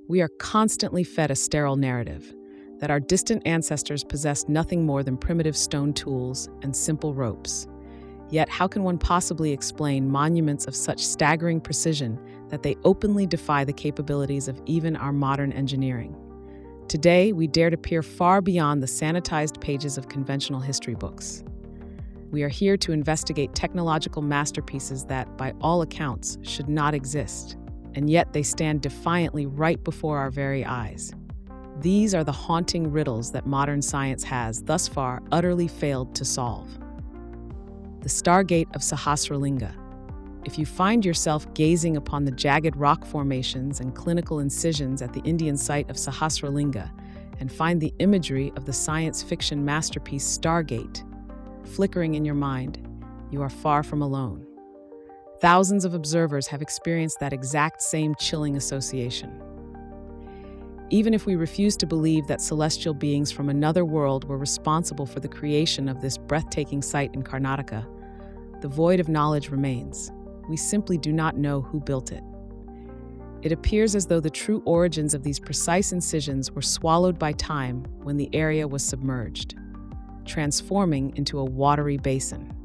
We are constantly fed a sterile narrative that our distant ancestors possessed nothing more than primitive stone tools and simple ropes. Yet, how can one possibly explain monuments of such staggering precision that they openly defy the capabilities of even our modern engineering? Today, we dare to peer far beyond the sanitized pages of conventional history books. We are here to investigate technological masterpieces that, by all accounts, should not exist, and yet they stand defiantly right before our very eyes. These are the haunting riddles that modern science has, thus far, utterly failed to solve. The Stargate of Sahasralinga. If you find yourself gazing upon the jagged rock formations and clinical incisions at the Indian site of Sahasralinga and find the imagery of the science fiction masterpiece Stargate flickering in your mind, you are far from alone. Thousands of observers have experienced that exact same chilling association. Even if we refuse to believe that celestial beings from another world were responsible for the creation of this breathtaking site in Karnataka, the void of knowledge remains. We simply do not know who built it. It appears as though the true origins of these precise incisions were swallowed by time when the area was submerged, transforming into a watery basin.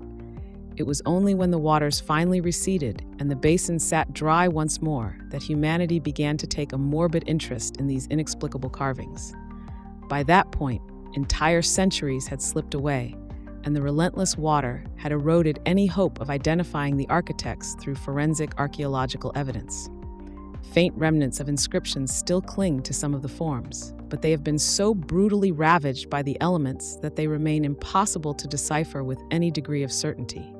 It was only when the waters finally receded and the basin sat dry once more that humanity began to take a morbid interest in these inexplicable carvings. By that point, entire centuries had slipped away, and the relentless water had eroded any hope of identifying the architects through forensic archaeological evidence. Faint remnants of inscriptions still cling to some of the forms, but they have been so brutally ravaged by the elements that they remain impossible to decipher with any degree of certainty.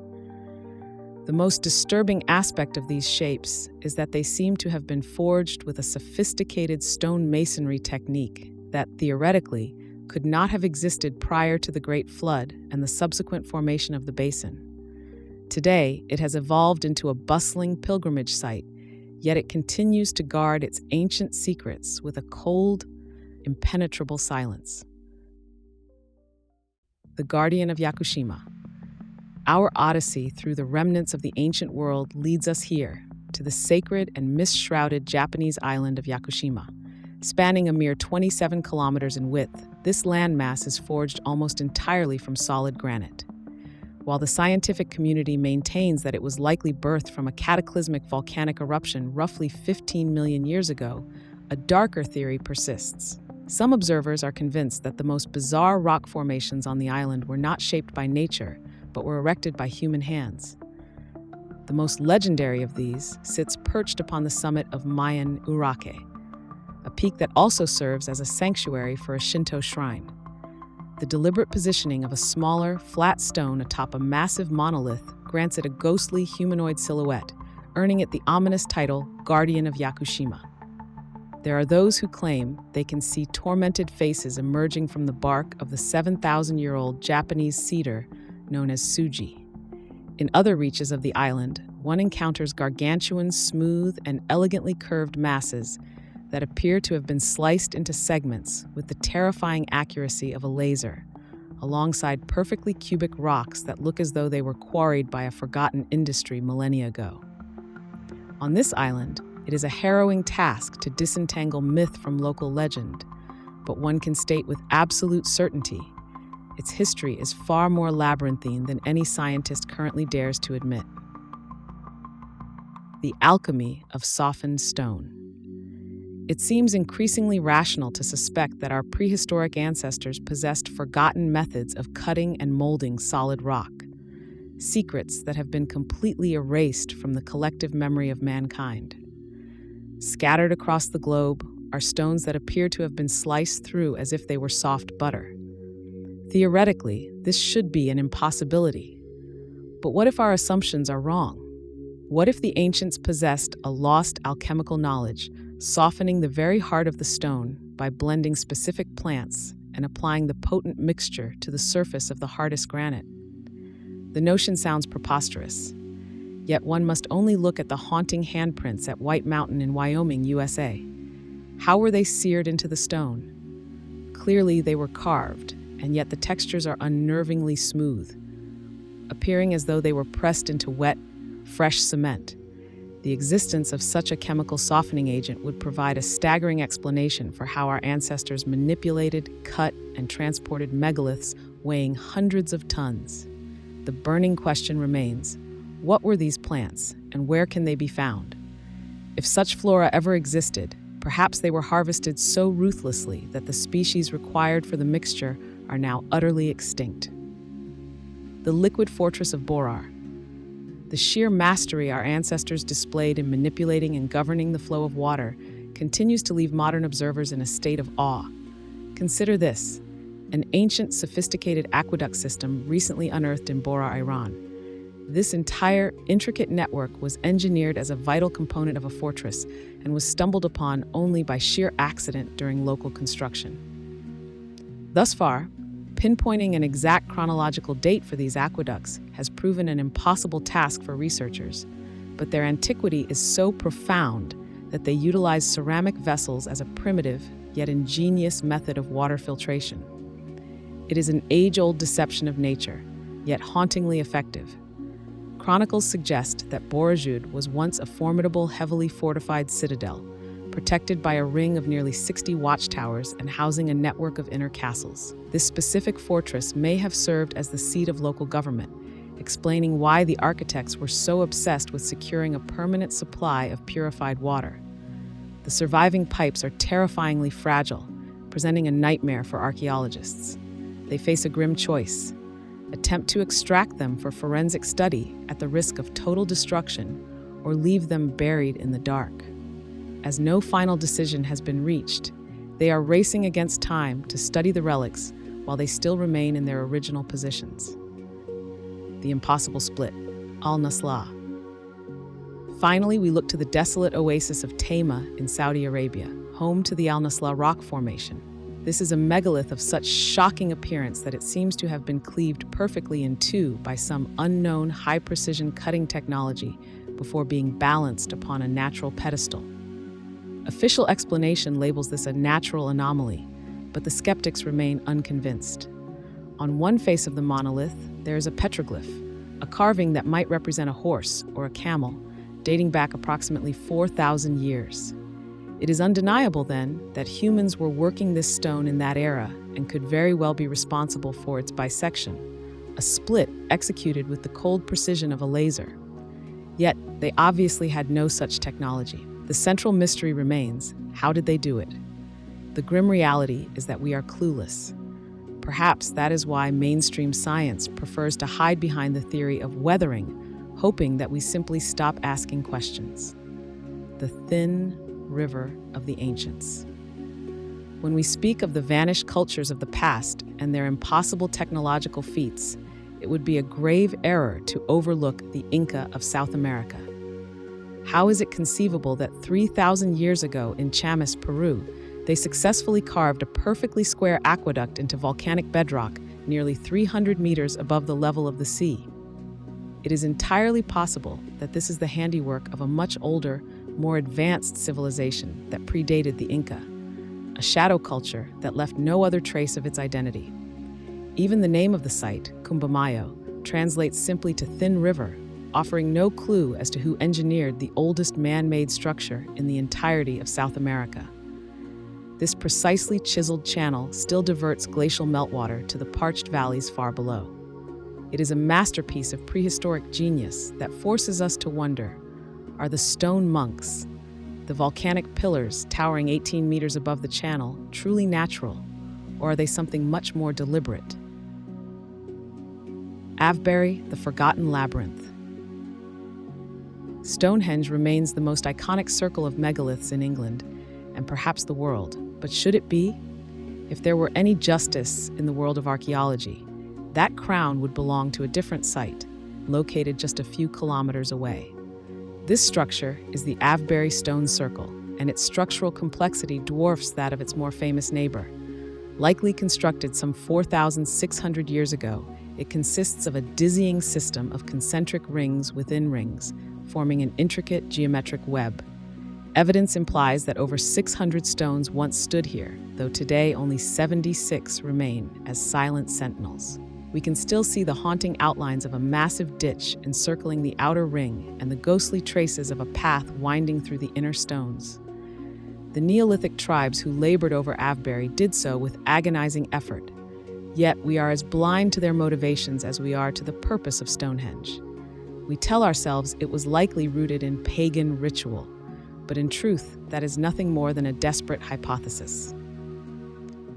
The most disturbing aspect of these shapes is that they seem to have been forged with a sophisticated stone masonry technique that, theoretically, could not have existed prior to the Great Flood and the subsequent formation of the basin. Today, it has evolved into a bustling pilgrimage site, yet it continues to guard its ancient secrets with a cold, impenetrable silence. The Guardian of Yakushima. Our odyssey through the remnants of the ancient world leads us here, to the sacred and mist-shrouded Japanese island of Yakushima. Spanning a mere 27 kilometers in width, this landmass is forged almost entirely from solid granite. While the scientific community maintains that it was likely birthed from a cataclysmic volcanic eruption roughly 15 million years ago, a darker theory persists. Some observers are convinced that the most bizarre rock formations on the island were not shaped by nature, but were erected by human hands. The most legendary of these sits perched upon the summit of Mayan Urake, a peak that also serves as a sanctuary for a Shinto shrine. The deliberate positioning of a smaller, flat stone atop a massive monolith grants it a ghostly humanoid silhouette, earning it the ominous title Guardian of Yakushima. There are those who claim they can see tormented faces emerging from the bark of the 7,000-year-old Japanese cedar known as Suji. In other reaches of the island, one encounters gargantuan, smooth, and elegantly curved masses that appear to have been sliced into segments with the terrifying accuracy of a laser, alongside perfectly cubic rocks that look as though they were quarried by a forgotten industry millennia ago. On this island, it is a harrowing task to disentangle myth from local legend, but one can state with absolute certainty its history is far more labyrinthine than any scientist currently dares to admit. The alchemy of softened stone. It seems increasingly rational to suspect that our prehistoric ancestors possessed forgotten methods of cutting and molding solid rock, secrets that have been completely erased from the collective memory of mankind. Scattered across the globe are stones that appear to have been sliced through as if they were soft butter. Theoretically, this should be an impossibility. But what if our assumptions are wrong? What if the ancients possessed a lost alchemical knowledge, softening the very heart of the stone by blending specific plants and applying the potent mixture to the surface of the hardest granite? The notion sounds preposterous, yet one must only look at the haunting handprints at White Mountain in Wyoming, USA. How were they seared into the stone? Clearly, they were carved, and yet the textures are unnervingly smooth, appearing as though they were pressed into wet, fresh cement. The existence of such a chemical softening agent would provide a staggering explanation for how our ancestors manipulated, cut, and transported megaliths weighing hundreds of tons. The burning question remains, what were these plants, and where can they be found? If such flora ever existed, perhaps they were harvested so ruthlessly that the species required for the mixture are now utterly extinct. The liquid fortress of Borar. The sheer mastery our ancestors displayed in manipulating and governing the flow of water continues to leave modern observers in a state of awe. Consider this: an ancient, sophisticated aqueduct system recently unearthed in Borar, Iran. This entire intricate network was engineered as a vital component of a fortress and was stumbled upon only by sheer accident during local construction. Thus far, pinpointing an exact chronological date for these aqueducts has proven an impossible task for researchers, but their antiquity is so profound that they utilize ceramic vessels as a primitive yet ingenious method of water filtration. It is an age-old deception of nature, yet hauntingly effective. Chronicles suggest that Borajud was once a formidable, heavily fortified citadel, protected by a ring of nearly 60 watchtowers and housing a network of inner castles. This specific fortress may have served as the seat of local government, explaining why the architects were so obsessed with securing a permanent supply of purified water. The surviving pipes are terrifyingly fragile, presenting a nightmare for archaeologists. They face a grim choice: attempt to extract them for forensic study at the risk of total destruction, or leave them buried in the dark. As no final decision has been reached, they are racing against time to study the relics while they still remain in their original positions. The impossible split, Al-Naslaa. Finally, we look to the desolate oasis of Tayma in Saudi Arabia, home to the Al-Naslaa rock formation. This is a megalith of such shocking appearance that it seems to have been cleaved perfectly in two by some unknown high-precision cutting technology before being balanced upon a natural pedestal. Official explanation labels this a natural anomaly, but the skeptics remain unconvinced. On one face of the monolith, there is a petroglyph, a carving that might represent a horse or a camel, dating back approximately 4,000 years. It is undeniable, then, that humans were working this stone in that era and could very well be responsible for its bisection, a split executed with the cold precision of a laser. Yet, they obviously had no such technology. The central mystery remains: how did they do it? The grim reality is that we are clueless. Perhaps that is why mainstream science prefers to hide behind the theory of weathering, hoping that we simply stop asking questions. The thin river of the ancients. When we speak of the vanished cultures of the past and their impossible technological feats, it would be a grave error to overlook the Inca of South America. How is it conceivable that 3,000 years ago in Chamas, Peru, they successfully carved a perfectly square aqueduct into volcanic bedrock nearly 300 meters above the level of the sea? It is entirely possible that this is the handiwork of a much older, more advanced civilization that predated the Inca, a shadow culture that left no other trace of its identity. Even the name of the site, Cumbamayo, translates simply to thin river, offering no clue as to who engineered the oldest man-made structure in the entirety of South America. This precisely chiseled channel still diverts glacial meltwater to the parched valleys far below. It is a masterpiece of prehistoric genius that forces us to wonder: are the stone monks, the volcanic pillars towering 18 meters above the channel, truly natural, or are they something much more deliberate? Avebury, the Forgotten Labyrinth. Stonehenge remains the most iconic circle of megaliths in England, and perhaps the world. But should it be? If there were any justice in the world of archaeology, that crown would belong to a different site, located just a few kilometers away. This structure is the Avebury Stone Circle, and its structural complexity dwarfs that of its more famous neighbor. Likely constructed some 4,600 years ago, it consists of a dizzying system of concentric rings within rings, forming an intricate geometric web. Evidence implies that over 600 stones once stood here, though today only 76 remain as silent sentinels. we can still see the haunting outlines of a massive ditch encircling the outer ring and the ghostly traces of a path winding through the inner stones. The Neolithic tribes who labored over Avebury did so with agonizing effort, yet we are as blind to their motivations as we are to the purpose of Stonehenge. We tell ourselves it was likely rooted in pagan ritual, but in truth, that is nothing more than a desperate hypothesis.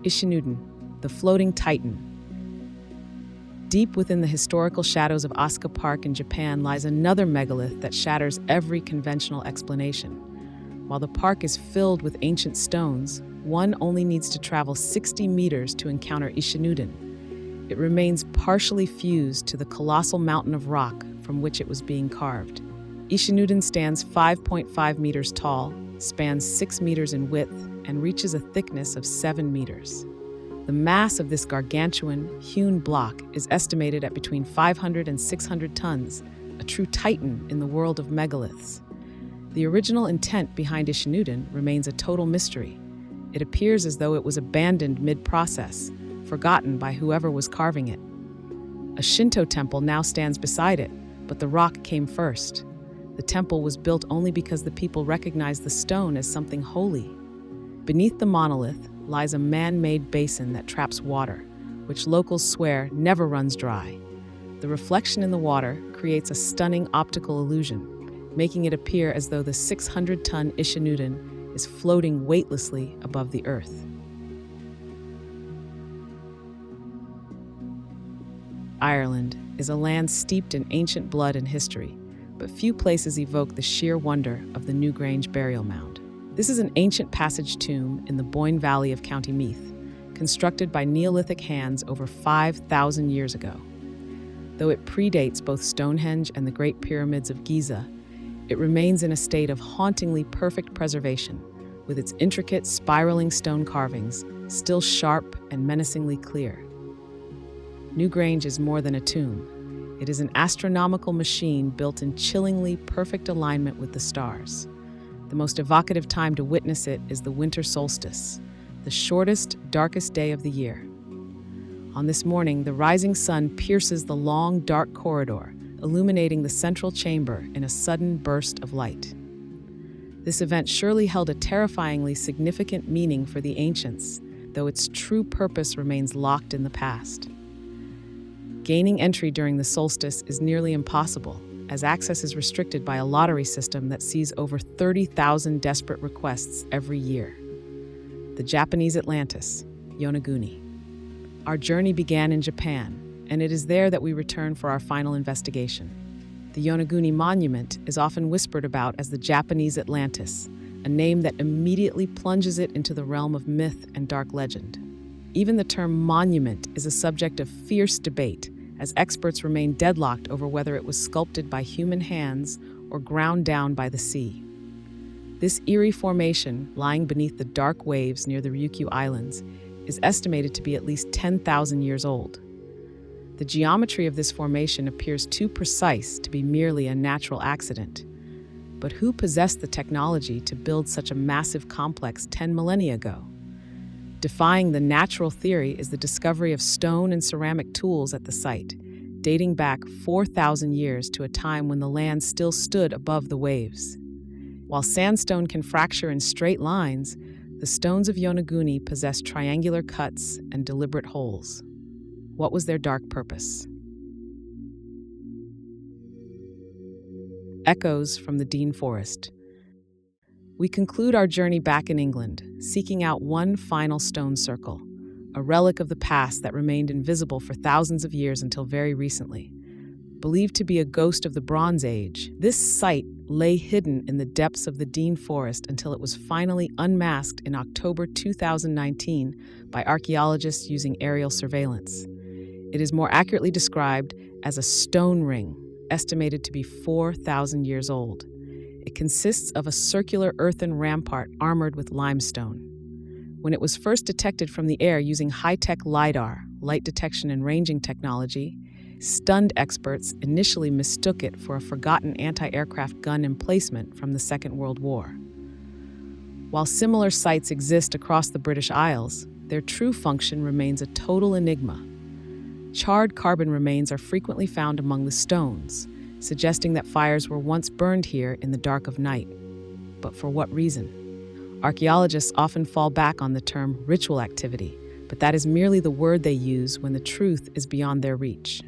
Ishinuden, the floating titan. Deep within the historical shadows of Asuka Park in Japan lies another megalith that shatters every conventional explanation. While the park is filled with ancient stones, one only needs to travel 60 meters to encounter Ishinuden. It remains partially fused to the colossal mountain of rock from which it was being carved. Ishinuden stands 5.5 meters tall, spans 6 meters in width, and reaches a thickness of 7 meters. The mass of this gargantuan, hewn block is estimated at between 500 and 600 tons, a true titan in the world of megaliths. The original intent behind Ishinuden remains a total mystery. It appears as though it was abandoned mid-process, forgotten by whoever was carving it. A Shinto temple now stands beside it, but the rock came first. The temple was built only because the people recognized the stone as something holy. Beneath the monolith lies a man-made basin that traps water, which locals swear never runs dry. The reflection in the water creates a stunning optical illusion, making it appear as though the 600-ton Ishinuden is floating weightlessly above the earth. Ireland is a land steeped in ancient blood and history, but few places evoke the sheer wonder of the Newgrange burial mound. This is an ancient passage tomb in the Boyne Valley of County Meath, constructed by Neolithic hands over 5,000 years ago. Though it predates both Stonehenge and the Great Pyramids of Giza, it remains in a state of hauntingly perfect preservation, with its intricate spiraling stone carvings still sharp and menacingly clear. Newgrange is more than a tomb. It is an astronomical machine built in chillingly perfect alignment with the stars. The most evocative time to witness it is the winter solstice, the shortest, darkest day of the year. On this morning, the rising sun pierces the long, dark corridor, illuminating the central chamber in a sudden burst of light. This event surely held a terrifyingly significant meaning for the ancients, though its true purpose remains locked in the past. Gaining entry during the solstice is nearly impossible, as access is restricted by a lottery system that sees over 30,000 desperate requests every year. The Japanese Atlantis, Yonaguni. Our journey began in Japan, and it is there that we return for our final investigation. The Yonaguni Monument is often whispered about as the Japanese Atlantis, a name that immediately plunges it into the realm of myth and dark legend. Even the term monument is a subject of fierce debate, as experts remain deadlocked over whether it was sculpted by human hands or ground down by the sea. This eerie formation, lying beneath the dark waves near the Ryukyu Islands, is estimated to be at least 10,000 years old. The geometry of this formation appears too precise to be merely a natural accident. But who possessed the technology to build such a massive complex 10 millennia ago? Defying the natural theory is the discovery of stone and ceramic tools at the site, dating back 4,000 years to a time when the land still stood above the waves. While sandstone can fracture in straight lines, the stones of Yonaguni possess triangular cuts and deliberate holes. What was their dark purpose? Echoes from the Dean Forest. We conclude our journey back in England, seeking out one final stone circle, a relic of the past that remained invisible for thousands of years until very recently. Believed to be a ghost of the Bronze Age, this site lay hidden in the depths of the Dean Forest until it was finally unmasked in October 2019 by archaeologists using aerial surveillance. It is more accurately described as a stone ring, estimated to be 4,000 years old. It consists of a circular earthen rampart armored with limestone. When it was first detected from the air using high-tech LiDAR, light detection and ranging technology, stunned experts initially mistook it for a forgotten anti-aircraft gun emplacement from the Second World War. While similar sites exist across the British Isles, their true function remains a total enigma. charred carbon remains are frequently found among the stones, suggesting that fires were once burned here in the dark of night. But for what reason? Archaeologists often fall back on the term ritual activity, but that is merely the word they use when the truth is beyond their reach.